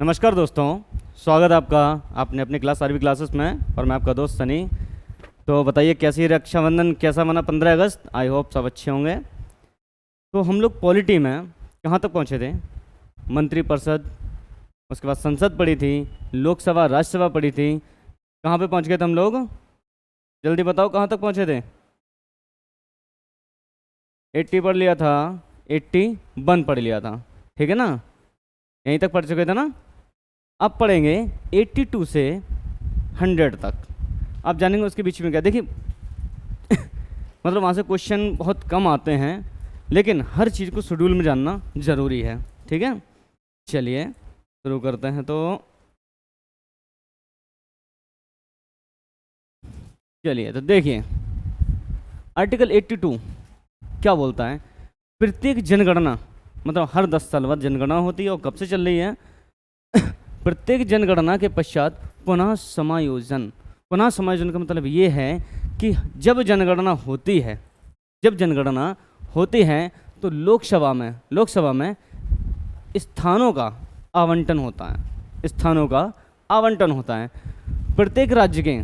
नमस्कार दोस्तों, स्वागत है आपका आपने अपनी क्लास आरवी क्लासेस में। और मैं आपका दोस्त सनी। तो बताइए कैसी रक्षाबंधन कैसा मना 15 अगस्त। आई होप सब अच्छे होंगे। तो हम लोग पॉलिटी में कहाँ तक पहुँचे थे? मंत्रिपरिषद, उसके बाद संसद पड़ी थी, लोकसभा राज्यसभा पड़ी थी। कहाँ पे पहुँच गए थे हम लोग? जल्दी बताओ कहाँ तक पहुँचे थे? 80 पढ़ लिया था, 81 पढ़ लिया था, ठीक है ना? यहीं तक पढ़ चुके थे ना। अब पढ़ेंगे 82 से 100 तक। आप जानेंगे उसके बीच में क्या। देखिए मतलब वहाँ से क्वेश्चन बहुत कम आते हैं, लेकिन हर चीज़ को शेड्यूल में जानना ज़रूरी है, ठीक है। चलिए शुरू करते हैं। तो चलिए तो देखिए आर्टिकल 82 क्या बोलता है। प्रत्येक जनगणना, मतलब हर 10 साल बाद जनगणना होती है और कब से चल रही है? प्रत्येक जनगणना के पश्चात पुनः समायोजन। पुनः समायोजन का मतलब ये है कि जब जनगणना होती है तो लोकसभा में स्थानों का आवंटन होता है। प्रत्येक राज्य के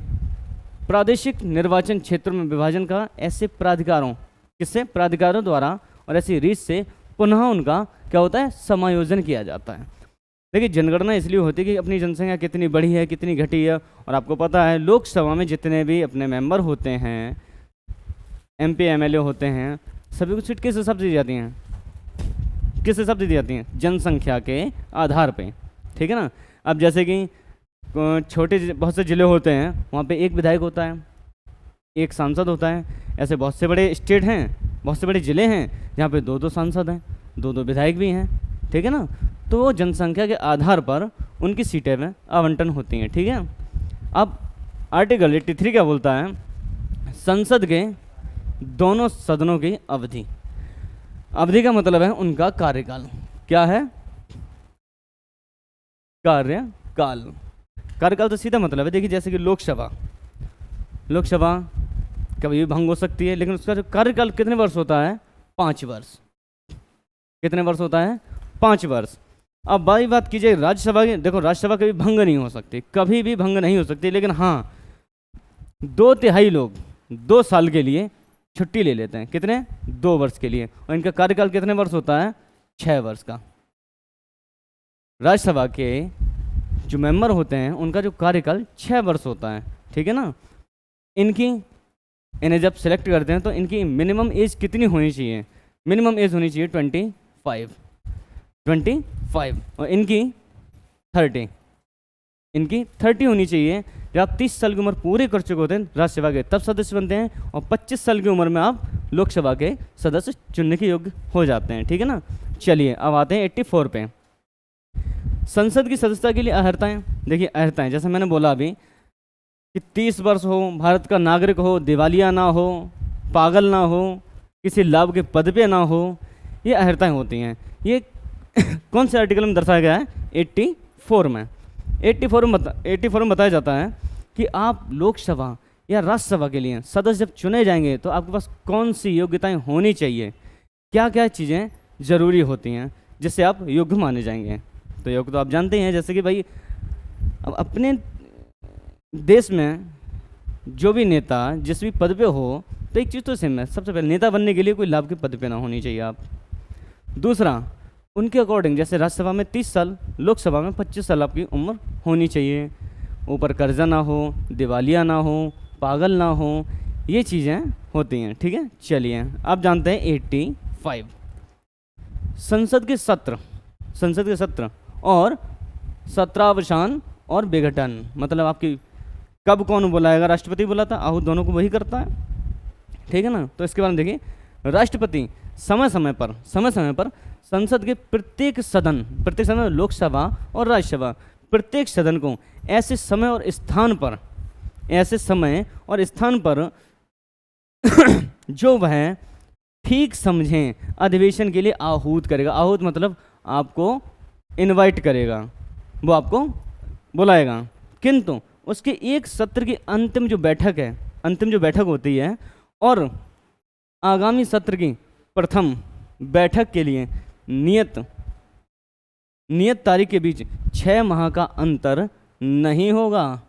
प्रादेशिक निर्वाचन क्षेत्रों में विभाजन का ऐसे प्राधिकारों द्वारा और ऐसी रीत से पुनः उनका क्या होता है? समायोजन किया जाता है। देखिए जनगणना इसलिए होती है कि अपनी जनसंख्या कितनी बढ़ी है, कितनी घटी है। और आपको पता है लोकसभा में जितने भी अपने मेंबर होते हैं, एमपी एमएलए होते हैं, सभी को सीट किस हिसाब से दी जाती हैं? जनसंख्या के आधार पे, ठीक है ना। अब जैसे कि बहुत से ज़िले होते हैं, वहाँ पे एक विधायक होता है, एक सांसद होता है। ऐसे बहुत से बड़े स्टेट हैं, बहुत से बड़े ज़िले हैं जहाँ पे 2-2 सांसद हैं, 2-2 विधायक भी हैं, ठीक है ना। तो जनसंख्या के आधार पर उनकी सीटें में आवंटन होती हैं, ठीक है। अब आर्टिकल 83 क्या बोलता है? संसद के दोनों सदनों की अवधि का मतलब है उनका कार्यकाल। क्या है? कार्यकाल तो सीधा मतलब है। देखिए जैसे कि लोकसभा कभी भी भंग हो सकती है, लेकिन उसका जो कार्यकाल कितने वर्ष होता है? 5 वर्ष। कितने वर्ष होता है? 5 वर्ष। अब बात कीजिए राज्यसभा की। देखो राज्यसभा कभी भंग नहीं हो सकती, लेकिन हाँ 2/3 लोग 2 साल के लिए छुट्टी ले लेते हैं। कितने? 2 वर्ष के लिए। और इनका कार्यकाल कितने वर्ष होता है? 6 वर्ष का। राज्यसभा के जो मेंबर होते हैं उनका जो कार्यकाल 6 वर्ष होता है, ठीक है ना। इन्हें जब सेलेक्ट करते हैं तो इनकी मिनिमम एज कितनी होनी चाहिए? मिनिमम एज होनी चाहिए 25 और इनकी 30 होनी चाहिए। जब आप 30 साल की उम्र पूरी कर चुके होते हैं राज्यसभा के, तब सदस्य बनते हैं। और 25 साल की उम्र में आप लोकसभा के सदस्य चुनने के योग्य हो जाते हैं, ठीक है ना। चलिए अब आते हैं 84 पे। संसद की सदस्यता के लिए अर्हताएँ। देखिए अर्हताएँ जैसे मैंने बोला अभी कि 30 वर्ष हो, भारत का नागरिक हो, दिवालिया ना हो, पागल ना हो, किसी लाभ के पद पे ना हो, ये अर्हताएँ होती हैं। ये कौन से आर्टिकल में दर्शाया गया है? 84 में। 84 में बताया जाता है कि आप लोकसभा या राज्यसभा के लिए सदस्य जब चुने जाएंगे तो आपके पास कौन सी योग्यताएं होनी चाहिए, क्या क्या चीज़ें ज़रूरी होती हैं जिससे आप योग्य माने जाएंगे। तो योग्य तो आप जानते हैं, जैसे कि भाई अब अपने देश में जो भी नेता जिस भी पद पे हो, तो एक चीज़ तो सेम है। सबसे पहले नेता बनने के लिए कोई लाभ के पद पे ना होनी चाहिए आप। दूसरा, उनके अकॉर्डिंग जैसे राज्यसभा में 30 साल, लोकसभा में 25 साल आपकी उम्र होनी चाहिए। ऊपर कर्जा ना हो, दिवालिया ना हो, पागल ना हो, ये चीज़ें होती हैं, ठीक है। चलिए आप जानते हैं 85 संसद के सत्र और सत्रावसान और विघटन। मतलब आपकी कब कौन बुलाएगा? राष्ट्रपति बुलाता, आहूत दोनों को वही करता है, ठीक है ना। तो इसके बाद देखिए राष्ट्रपति समय समय पर संसद के प्रत्येक सदन लोकसभा और राज्यसभा, प्रत्येक सदन को ऐसे समय और स्थान पर जो वह ठीक समझें अधिवेशन के लिए आहूत करेगा। आहूत मतलब आपको इनवाइट करेगा, वो आपको बुलाएगा। किंतु उसके एक सत्र की अंतिम जो बैठक होती है और आगामी सत्र की प्रथम बैठक के लिए नियत नियत तारीख के बीच 6 माह का अंतर नहीं होगा।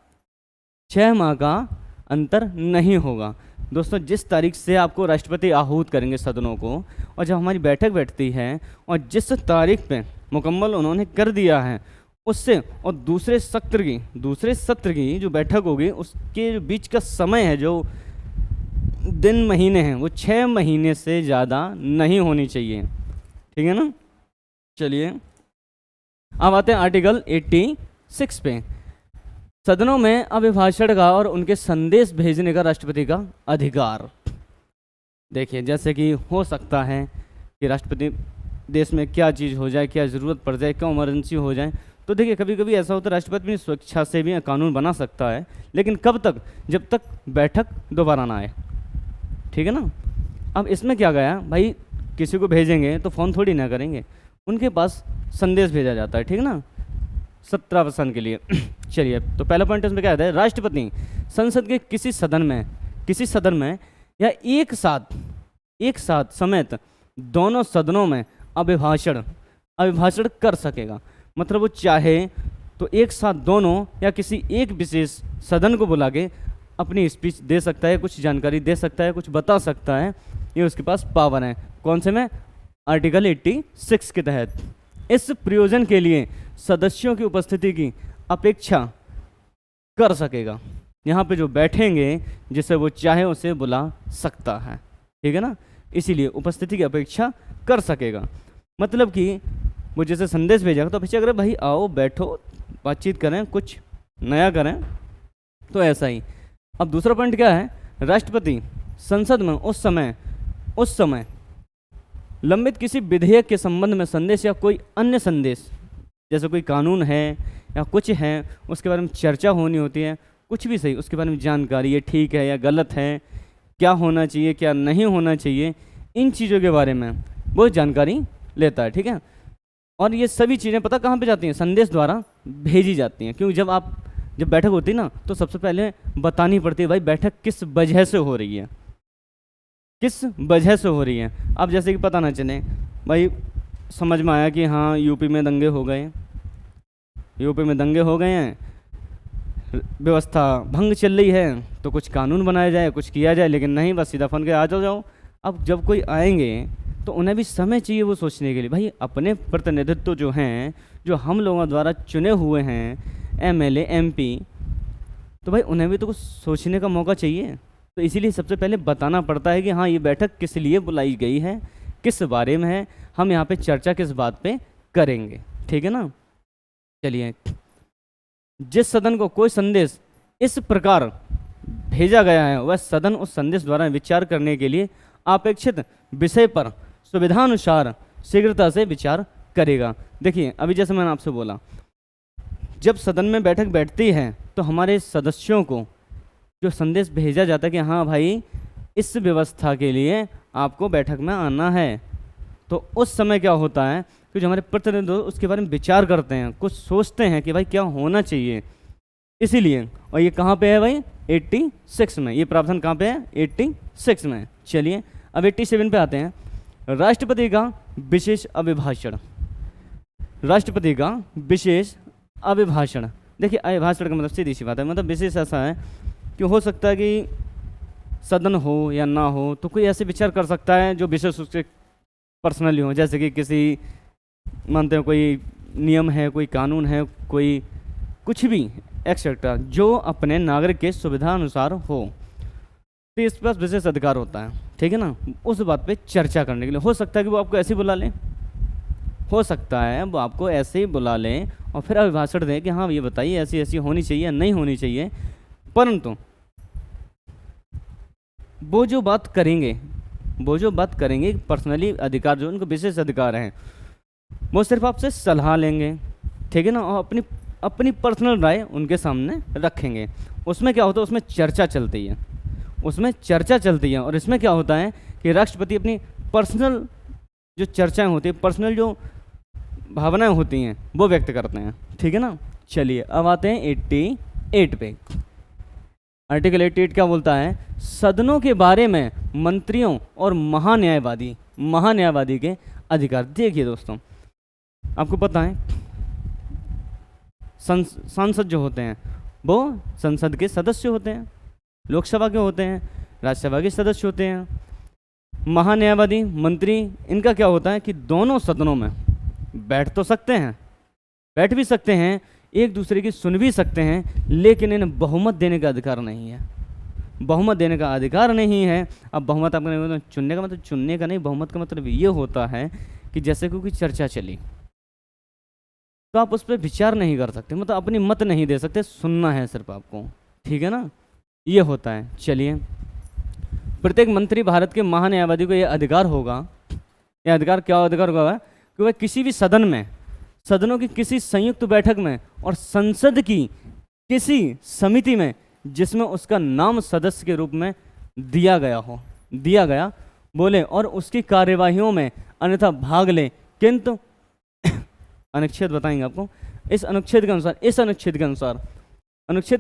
6 माह का अंतर नहीं होगा। दोस्तों, जिस तारीख से आपको राष्ट्रपति आहूत करेंगे सदनों को, और जब हमारी बैठक बैठती है और जिस तारीख पे मुकम्मल उन्होंने कर दिया है, उससे और दूसरे सत्र की जो बैठक होगी उसके बीच का समय है, जो दिन महीने हैं, वो 6 महीने से ज़्यादा नहीं होनी चाहिए। ठीक है ना। चलिए अब आते हैं आर्टिकल 86 पे। सदनों में अभिभाषण का और उनके संदेश भेजने का राष्ट्रपति का अधिकार। देखिए, जैसे कि हो सकता है कि राष्ट्रपति देश में क्या चीज़ हो जाए, क्या ज़रूरत पड़ जाए, क्या इमरजेंसी हो जाए, तो देखिए कभी कभी ऐसा होता है राष्ट्रपति अपनी स्वेच्छा से भी कानून बना सकता है, लेकिन कब तक, जब तक बैठक दोबारा ना आए। ठीक है ना। अब इसमें क्या गया भाई, किसी को भेजेंगे तो फ़ोन थोड़ी ना करेंगे, उनके पास संदेश भेजा जाता है। ठीक है ना, सत्रावसान के लिए। चलिए, तो पहला पॉइंट इसमें क्या आता है, राष्ट्रपति संसद के किसी सदन में या एक साथ समेत दोनों सदनों में अभिभाषण कर सकेगा। मतलब वो चाहे तो एक साथ दोनों या किसी एक विशेष सदन को बुला के अपनी स्पीच दे सकता है, कुछ जानकारी दे सकता है, कुछ बता सकता है, ये उसके पास पावर है। कौन से में, आर्टिकल 86 के तहत। इस प्रयोजन के लिए सदस्यों की उपस्थिति की अपेक्षा कर सकेगा। यहाँ पे जो बैठेंगे जिसे वो चाहे उसे बुला सकता है। ठीक है ना, इसीलिए उपस्थिति की अपेक्षा कर सकेगा। मतलब कि वो जैसे संदेश भेजेगा तो अपेक्षा करें, भाई आओ बैठो, बातचीत करें, कुछ नया करें, तो ऐसा ही। अब दूसरा पॉइंट क्या है, राष्ट्रपति संसद में उस समय लंबित किसी विधेयक के संबंध में संदेश या कोई अन्य संदेश, जैसे कोई कानून है या कुछ है, उसके बारे में चर्चा होनी होती है, कुछ भी सही, उसके बारे में जानकारी, ये ठीक है या गलत है, क्या होना चाहिए क्या नहीं होना चाहिए, इन चीज़ों के बारे में वो जानकारी लेता है। ठीक है। और ये सभी चीज़ें पता कहाँ पे जाती हैं, संदेश द्वारा भेजी जाती हैं। क्योंकि जब बैठक होती है ना, तो सबसे पहले बतानी पड़ती है भाई बैठक किस वजह से हो रही है, अब जैसे कि पता ना चले, भाई समझ में आया कि हाँ यूपी में दंगे हो गए हैं, व्यवस्था भंग चल रही है, तो कुछ कानून बनाया जाए, कुछ किया जाए, लेकिन नहीं, बस सीधा फोन के आ जाओ। अब जब कोई आएंगे तो उन्हें भी समय चाहिए वो सोचने के लिए। भाई अपने प्रतिनिधित्व जो हैं, जो हम लोगों द्वारा चुने हुए हैं, एमएलए एमपी, तो भाई उन्हें भी तो कुछ सोचने का मौका चाहिए। तो इसीलिए सबसे पहले बताना पड़ता है कि हाँ ये बैठक किस लिए बुलाई गई है, किस बारे में है, हम यहाँ पे चर्चा किस बात पे करेंगे। ठीक है ना। चलिए, जिस सदन को कोई संदेश इस प्रकार भेजा गया है, वह सदन उस संदेश द्वारा विचार करने के लिए अपेक्षित विषय पर सुविधानुसार शीघ्रता से विचार करेगा। देखिए, अभी जैसे मैंने आपसे बोला, जब सदन में बैठक बैठती है तो हमारे सदस्यों को जो संदेश भेजा जाता है कि हाँ भाई इस व्यवस्था के लिए आपको बैठक में आना है, तो उस समय क्या होता है कि जो हमारे प्रतिनिधि उसके बारे में विचार करते हैं, कुछ सोचते हैं कि भाई क्या होना चाहिए। इसीलिए, और ये कहाँ पे है भाई, 86 में, ये प्रावधान कहाँ पे है, 86 में। चलिए अब 87 पे आते हैं। राष्ट्रपति का विशेष अभिभाषण। देखिए, अभिभाषण का मतलब सीधी सी बात है, मतलब विशेष ऐसा है कि हो सकता है कि सदन हो या ना हो, तो कोई ऐसे विचार कर सकता है जो विशेष रूप से पर्सनली हो, जैसे कि किसी मानते हैं कोई नियम है, कोई कानून है, कोई कुछ भी एक्सेट्रा, जो अपने नागरिक के सुविधा अनुसार हो, तो इस पर विशेष अधिकार होता है। ठीक है ना, उस बात पे चर्चा करने के लिए। हो सकता है कि वो आपको ऐसे ही बुला लें, और फिर अभिभाषण दें कि हाँ ये बताइए ऐसी ऐसी होनी चाहिए या नहीं होनी चाहिए, परंतु वो जो बात करेंगे पर्सनली अधिकार, जो उनको विशेष अधिकार हैं, वो सिर्फ आपसे सलाह लेंगे। ठीक है ना, और अपनी पर्सनल राय उनके सामने रखेंगे। उसमें क्या होता है, उसमें चर्चा चलती है। और इसमें क्या होता है कि राष्ट्रपति अपनी पर्सनल जो चर्चाएं होती हैं, पर्सनल जो भावनाएं होती हैं, वो व्यक्त करते हैं। ठीक है ना। चलिए अब आते हैं 88 पे। आर्टिकल 88 क्या बोलता है, सदनों के बारे में मंत्रियों और महान्यायवादी के अधिकार। देखिए दोस्तों, आपको पता है सांसद जो होते हैं वो संसद के सदस्य होते हैं, लोकसभा के होते हैं, राज्यसभा के सदस्य होते हैं। महान्यायवादी मंत्री, इनका क्या होता है कि दोनों सदनों में बैठ तो सकते हैं, बैठ भी सकते हैं, एक दूसरे की सुन भी सकते हैं, लेकिन इन्हें बहुमत देने का अधिकार नहीं है। बहुमत देने का अधिकार नहीं है। अब बहुमत आपने मतलब चुनने का मतलब चुनने का नहीं, बहुमत का मतलब ये होता है कि जैसे कोई चर्चा चली तो आप उस पर विचार नहीं कर सकते, मतलब अपनी मत नहीं दे सकते, सुनना है सिर्फ आपको, ठीक है ना, ये होता है। चलिए, प्रत्येक मंत्री भारत के महान्यायवादी को यह अधिकार होगा, यह अधिकार क्या अधिकार होगा कि वह किसी भी सदन में, सदनों की किसी संयुक्त बैठक में और संसद की किसी समिति में जिसमें उसका नाम सदस्य के रूप में दिया गया बोले और उसकी कार्यवाहियों में अन्यथा भाग ले, किंतु अनुच्छेद बताएंगे आपको, इस अनुच्छेद के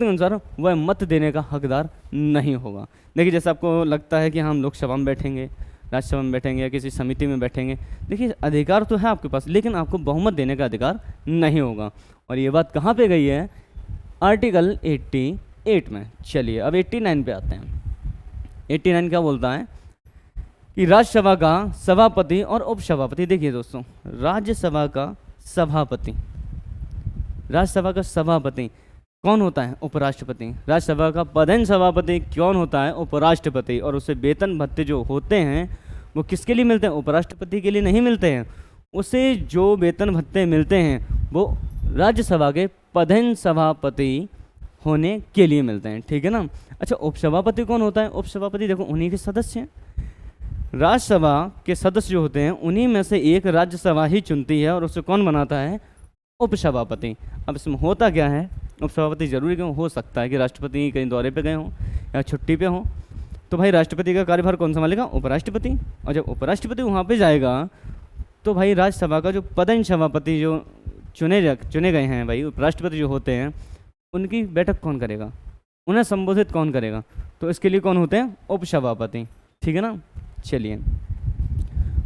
अनुसार वह मत देने का हकदार नहीं होगा। देखिए, जैसे आपको लगता है कि हम लोकसभा में बैठेंगे, राज्यसभा में बैठेंगे या किसी समिति में बैठेंगे, देखिए अधिकार तो है आपके पास, लेकिन आपको बहुमत देने का अधिकार नहीं होगा। और ये बात कहाँ पे गई है? आर्टिकल 88 में। चलिए अब 89 पे आते हैं। 89 क्या बोलता है कि राज्यसभा का सभापति और उपसभापति, देखिए दोस्तों, राज्यसभा का सभापति कौन होता है? उपराष्ट्रपति। राज्यसभा का पदेन सभापति कौन होता है? उपराष्ट्रपति। और उसे वेतन भत्ते जो होते हैं वो किसके लिए मिलते हैं? उपराष्ट्रपति के लिए नहीं मिलते हैं, उसे जो वेतन भत्ते मिलते हैं वो राज्यसभा के पदेन सभापति होने के लिए मिलते हैं, ठीक है ना। अच्छा, उपसभापति कौन होता है? उपसभापति देखो उन्हीं के सदस्य हैं। राज्यसभा के सदस्य जो होते हैं उन्हीं में से एक राज्यसभा ही चुनती है और उसे कौन बनाता है? उपसभापति। अब इसमें होता क्या है? उपसभापति जरूरी क्यों हो सकता है कि राष्ट्रपति कहीं दौरे पे गए हों या छुट्टी पे हों, तो भाई राष्ट्रपति का कार्यभार कौन संभालेगा? उपराष्ट्रपति। और जब उपराष्ट्रपति वहाँ पे जाएगा तो भाई राज्यसभा का जो पदेन सभापति जो चुने गए हैं, भाई उपराष्ट्रपति जो होते हैं, उनकी बैठक कौन करेगा? उन्हें संबोधित कौन करेगा? तो इसके लिए कौन होते हैं? उपसभापति, ठीक है ना। चलिए,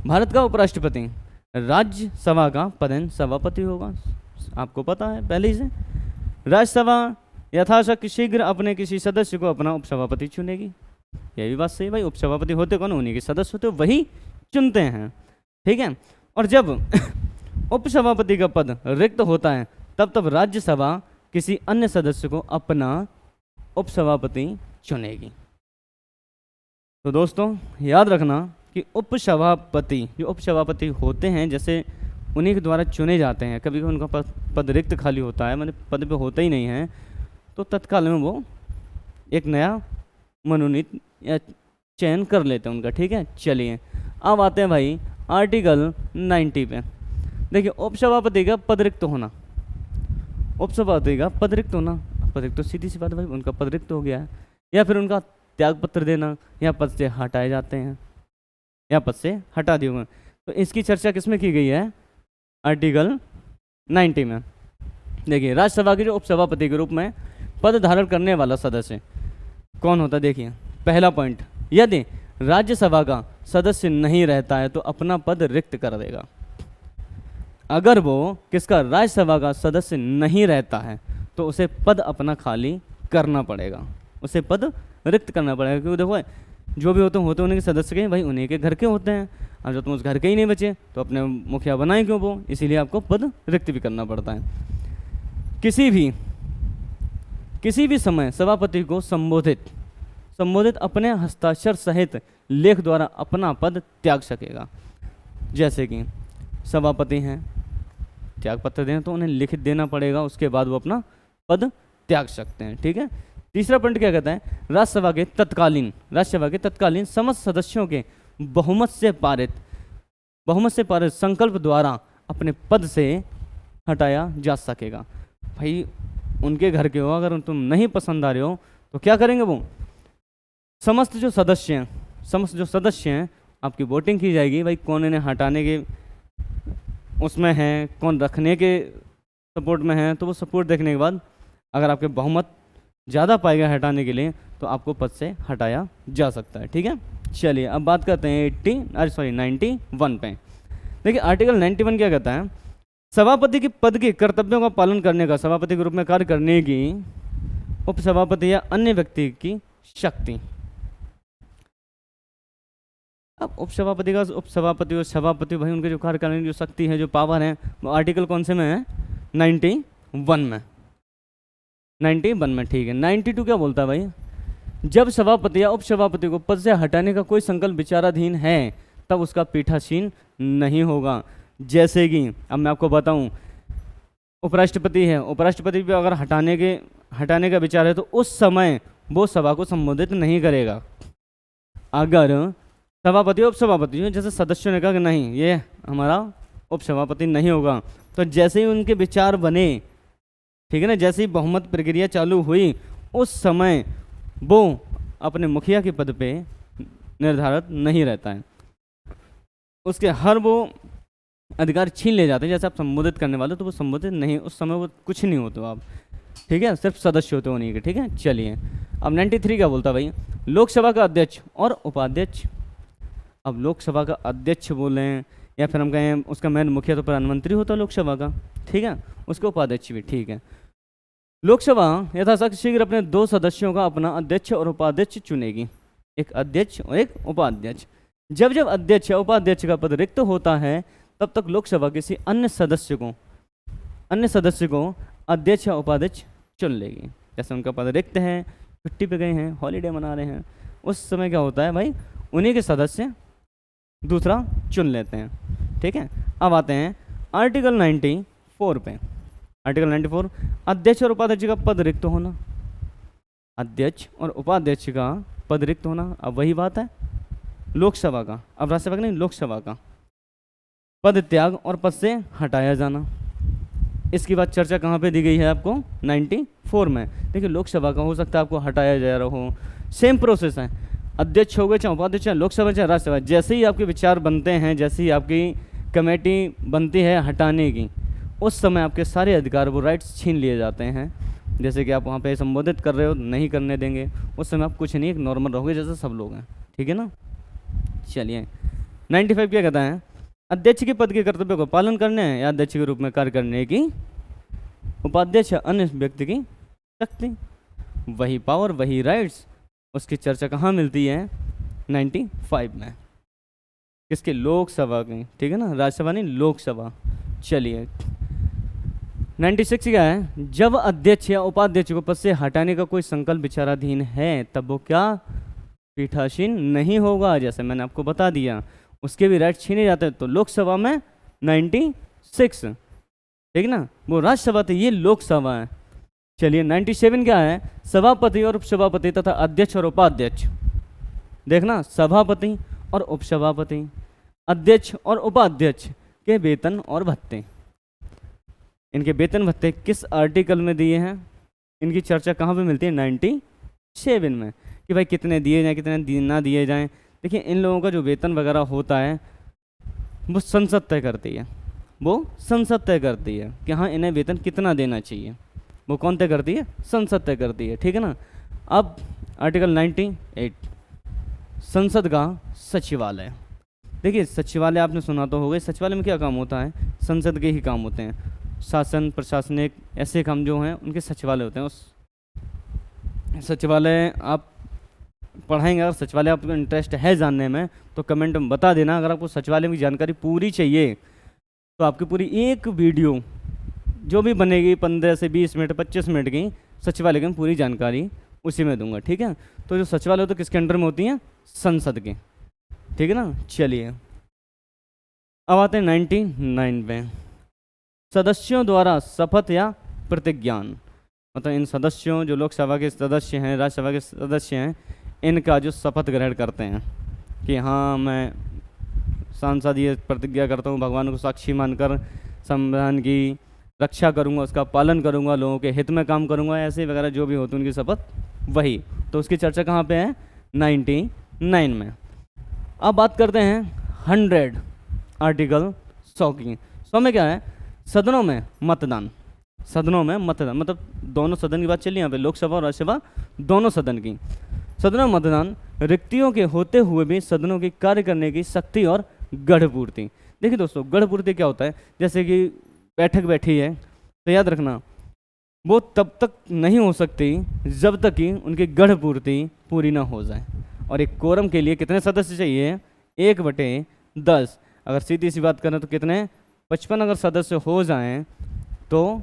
भारत का उपराष्ट्रपति राज्यसभा का पदेन सभापति होगा, आपको पता है पहले ही से। राज्यसभा यथाशक्ति शीघ्र अपने किसी सदस्य को अपना उपसभापति चुनेगी, यह भी बात सही। भाई उपसभापति होते कौन? उन्हीं के सदस्य होते, वही चुनते हैं, ठीक है। और जब उपसभापति का पद रिक्त होता है तब राज्यसभा किसी अन्य सदस्य को अपना उपसभापति चुनेगी। तो दोस्तों याद रखना कि उपसभापति, जो उपसभापति होते हैं, जैसे उन्हीं के द्वारा चुने जाते हैं। कभी कभी उनका पद रिक्त खाली होता है, मतलब पद पे होता ही नहीं है, तो तत्काल में वो एक नया मनोनीत या चयन कर लेते हैं उनका, ठीक है। चलिए अब आते हैं भाई आर्टिकल 90 पे। देखिए, उपसभापति का पद रिक्त होना, उपसभापति का पद रिक्त होना, पद रिक्त तो सीधी सी बात है भाई, उनका पद रिक्त हो गया है, या फिर उनका त्याग पत्र देना, या पद से हटाए जाते हैं, या पद से हटा दिए हुए। तो इसकी चर्चा किसमें की गई है? आर्टिकल 90 में। देखिए, राज्यसभा के जो उपसभापति के रूप में पद धारण करने वाला सदस्य कौन होता है? देखिए पहला पॉइंट, यदि राज्यसभा का सदस्य नहीं रहता है तो अपना पद रिक्त कर देगा। अगर वो किसका? राज्यसभा का सदस्य नहीं रहता है तो उसे पद अपना खाली करना पड़ेगा, उसे पद रिक्त करना पड़ेगा। क्योंकि देखो जो भी होते उन्हीं के सदस्य के, भाई उन्हीं के घर के होते हैं। अब जब तुम उस घर के ही नहीं बचे तो अपने मुखिया बनाए क्यों वो? इसीलिए आपको पद रिक्त भी करना पड़ता है। किसी भी समय सभापति को संबोधित अपने हस्ताक्षर सहित लेख द्वारा अपना पद त्याग सकेगा। जैसे कि सभापति हैं, त्याग पत्र दें तो उन्हें लिखित देना पड़ेगा, उसके बाद वो अपना पद त्याग सकते हैं, ठीक है। तीसरा पॉइंट क्या कहता है? राज्यसभा के तत्कालीन समस्त सदस्यों के बहुमत से पारित संकल्प द्वारा अपने पद से हटाया जा सकेगा। भाई उनके घर के हो, अगर तुम नहीं पसंद आ रहे हो तो क्या करेंगे वो? समस्त जो सदस्य हैं आपकी वोटिंग की जाएगी, भाई कौन इन्हें हटाने के उसमें है, कौन रखने के सपोर्ट में है। तो वो सपोर्ट देखने के बाद अगर आपके बहुमत ज़्यादा पाएगा हटाने के लिए तो आपको पद से हटाया जा सकता है, ठीक है। चलिए अब बात करते हैं 91 पे। देखिए आर्टिकल 91 क्या कहता है? सभापति के पद के कर्तव्यों का पालन करने का, सभापति के रूप में कार्य करने की उपसभापति या अन्य व्यक्ति की शक्ति। अब उपसभापति और सभापति भाई उनके जो कार्य करने की जो शक्ति है, जो पावर है, वो आर्टिकल कौन से में है? 91 में। 91 में, ठीक है। 92 क्या बोलता है भाई? जब सभापति या उपसभापति को पद से हटाने का कोई संकल्प विचाराधीन है तब उसका पीठासीन नहीं होगा। जैसे कि अब मैं आपको बताऊं, उपराष्ट्रपति है, उपराष्ट्रपति भी अगर हटाने का विचार है तो उस समय वो सभा को संबोधित नहीं करेगा। अगर सभापति उपसभापति जैसे सदस्यों ने कहा कि नहीं ये हमारा उपसभापति नहीं होगा, तो जैसे ही उनके विचार बने, ठीक है ना, जैसे ही बहुमत प्रक्रिया चालू हुई, उस समय वो अपने मुखिया के पद पे निर्धारित नहीं रहता है, उसके हर वो अधिकार छीन ले जाते हैं। जैसे आप संबोधित करने वाले तो वो संबोधित नहीं, उस समय वो कुछ नहीं होते आप, ठीक है, सिर्फ सदस्य होते उन्हीं के, ठीक है। चलिए अब 93 क्या बोलता भाई? लोकसभा का अध्यक्ष और उपाध्यक्ष। अब लोकसभा का अध्यक्ष बोलें या फिर हम कहें उसका मेन मुखिया तो प्रधानमंत्री होता है लोकसभा का, ठीक है, उसके उपाध्यक्ष भी, ठीक है। लोकसभा यथाशक्ति शीघ्र अपने 2 सदस्यों का अपना अध्यक्ष और उपाध्यक्ष चुनेगी, एक अध्यक्ष और एक उपाध्यक्ष। जब जब अध्यक्ष या उपाध्यक्ष का पद रिक्त होता है तब तक लोकसभा किसी अन्य सदस्य को अध्यक्ष या उपाध्यक्ष चुन लेगी। जैसे उनका पद रिक्त है, छुट्टी पे गए हैं, हॉलीडे मना रहे हैं, उस समय क्या होता है भाई, उन्हीं के सदस्य दूसरा चुन लेते हैं, ठीक है। अब आते हैं आर्टिकल 94 पे। आर्टिकल 94, अध्यक्ष और उपाध्यक्ष का पद रिक्त होना, अध्यक्ष और उपाध्यक्ष का पद रिक्त होना। अब वही बात है लोकसभा का, अब राज्यसभा का नहीं, लोकसभा का पद त्याग और पद से हटाया जाना। इसकी बात चर्चा कहाँ पे दी गई है आपको? 94 में। देखिए लोकसभा का हो सकता है आपको हटाया जा रहा हो, सेम प्रोसेस है, अध्यक्ष हो गए चाहे उपाध्यक्ष, चाहे लोकसभा चाहे राज्यसभा, जैसे ही आपके विचार बनते हैं, जैसे ही आपकी कमेटी बनती है हटाने की, उस समय आपके सारे अधिकार वो राइट्स छीन लिए जाते हैं। जैसे कि आप वहाँ पे संबोधित कर रहे हो, नहीं करने देंगे, उस समय आप कुछ नहीं, एक नॉर्मल रहोगे जैसे सब लोग हैं, ठीक है ना। चलिए 95 क्या कहता है? अध्यक्ष के पद के कर्तव्यों को पालन करने या अध्यक्ष के रूप में कार्य करने की उपाध्यक्ष अन्य व्यक्ति की शक्ति, वही पावर वही राइट्स। उसकी चर्चा कहाँ मिलती है? 95 में। किसके? लोकसभा की, ठीक है ना, राज्यसभा नहीं, लोकसभा। चलिए 96 क्या है? जब अध्यक्ष या उपाध्यक्ष को पद से हटाने का कोई संकल्प विचाराधीन है तब वो क्या? पीठासीन नहीं होगा। जैसे मैंने आपको बता दिया, उसके भी राइट छीने जाते हैं। तो लोकसभा में 96, ठीक ना, वो राज्यसभा थी, ये लोकसभा है। चलिए 97 क्या है? सभापति और उपसभापति तथा अध्यक्ष और उपाध्यक्ष। देखना, सभापति और उपसभापति, अध्यक्ष और उपाध्यक्ष के वेतन और भत्ते। इनके वेतन भत्ते किस आर्टिकल में दिए हैं? इनकी चर्चा कहाँ पे मिलती है? 97 में, कि भाई कितने दिए जाएं, कितने ना दिए जाएं। देखिए इन लोगों का जो वेतन वगैरह होता है वो संसद तय करती है, वो संसद तय करती है कि हाँ इन्हें वेतन कितना देना चाहिए। वो कौन तय करती है? संसद तय करती है, ठीक है ना। अब आर्टिकल 98, संसद का सचिवालय। देखिए सचिवालय आपने सुना तो होगा, सचिवालय में क्या काम होता है? संसद के ही काम होते हैं, शासन प्रशासनिक ऐसे काम जो हैं उनके सचिवालय होते हैं। उस सचिवालय आप पढ़ाएंगे, अगर सचिवालय आपको इंटरेस्ट है जानने में तो कमेंट में बता देना। अगर आपको सचिवालय की जानकारी पूरी चाहिए तो आपकी पूरी एक वीडियो जो भी बनेगी 15 से 20 मिनट 25 मिनट की सचिवालय की पूरी जानकारी उसी में दूंगा, ठीक है। तो जो सचिवालय होते हैं किसके अंडर में होती हैं? संसद के, ठीक है ना। चलिए अब आते हैं 99 पे, सदस्यों द्वारा शपथ या प्रतिज्ञान। मतलब इन सदस्यों, जो लोकसभा के सदस्य हैं, राज्यसभा के सदस्य हैं, इनका जो शपथ ग्रहण करते हैं कि हाँ मैं सांसद ये प्रतिज्ञा करता हूँ भगवान को साक्षी मानकर संविधान की रक्षा करूँगा, उसका पालन करूँगा, लोगों के हित में काम करूँगा, ऐसे वगैरह जो भी होती उनकी शपथ, वही। तो उसकी चर्चा कहाँ पे है? 99 में। अब बात करते हैं 100 आर्टिकल 100 की। 100 में क्या है? सदनों में मतदान। सदनों में मतदान मतलब दोनों सदन की बात चली यहाँ पे, लोकसभा और राज्यसभा दोनों सदन की। सदनों में मतदान, रिक्तियों के होते हुए भी सदनों की कार्य करने की शक्ति और गढ़पूर्ति। देखिए दोस्तों, गढ़पूर्ति क्या होता है? जैसे कि बैठक बैठी है, तो याद रखना वो तब तक नहीं हो सकती जब तक कि उनकी गढ़ पूर्ति पूरी ना हो जाए। और एक कोरम के लिए कितने सदस्य चाहिए? 1/10। अगर सीधी सी बात करें तो कितने? 55 अगर सदस्य हो जाएं, तो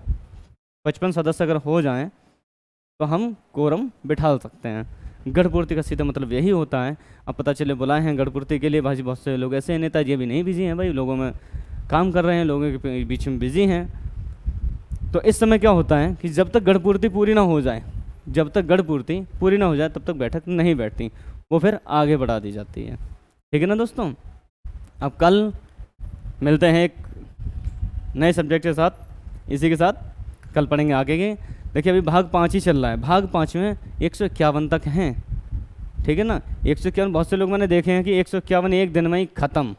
55 सदस्य अगर हो जाएं तो हम कोरम बिठा सकते हैं। गढ़ पूर्ति का सीधा मतलब यही होता है। अब पता चले बुलाए हैं गढ़ पूर्ति के लिए, भाई बहुत से लोग ऐसे हैं नेताजी अभी नहीं बिजी हैं, भाई लोगों में काम कर रहे हैं, लोगों के बीच में बिजी हैं। तो इस समय क्या होता है कि जब तक गढ़ पूर्ति पूरी ना हो जाए, जब तक गढ़ पूर्ति पूरी ना हो जाए तब तक बैठक नहीं बैठती, वो फिर आगे बढ़ा दी जाती है। ठीक है ना दोस्तों? अब कल मिलते हैं एक नए सब्जेक्ट के साथ, इसी के साथ कल पढ़ेंगे आगे के। देखिए अभी भाग 5 ही चल रहा है, भाग 5 में 151 तक हैं। ठीक है ना? 151, बहुत से लोग मैंने देखे हैं कि 151 एक दिन में ही ख़त्म,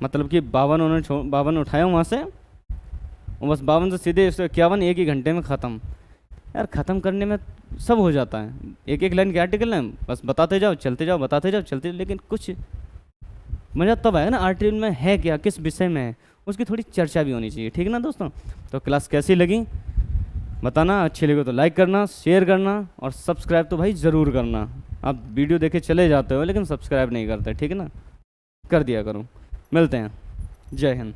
मतलब कि 52 उन्होंने 52 उठाया वहाँ से, और बस 52 से सीधे 151 एक ही घंटे में ख़त्म। यार ख़त्म करने में सब हो जाता है, एक एक लाइन के आर्टिकल हैं, बस बताते जाओ चलते जाओ, बताते जाओ चलते जाओ, लेकिन कुछ मज़ा तब आएगा ना आर्टिकल में है क्या, किस विषय में है, उसकी थोड़ी चर्चा भी होनी चाहिए। ठीक है ना दोस्तों? तो क्लास कैसी लगी बताना, अच्छी लगी तो लाइक करना, शेयर करना और सब्सक्राइब तो भाई ज़रूर करना। आप वीडियो देखे चले जाते हो लेकिन सब्सक्राइब नहीं करते, ठीक है ना? कर दिया करो। मिलते हैं, जय हिंद।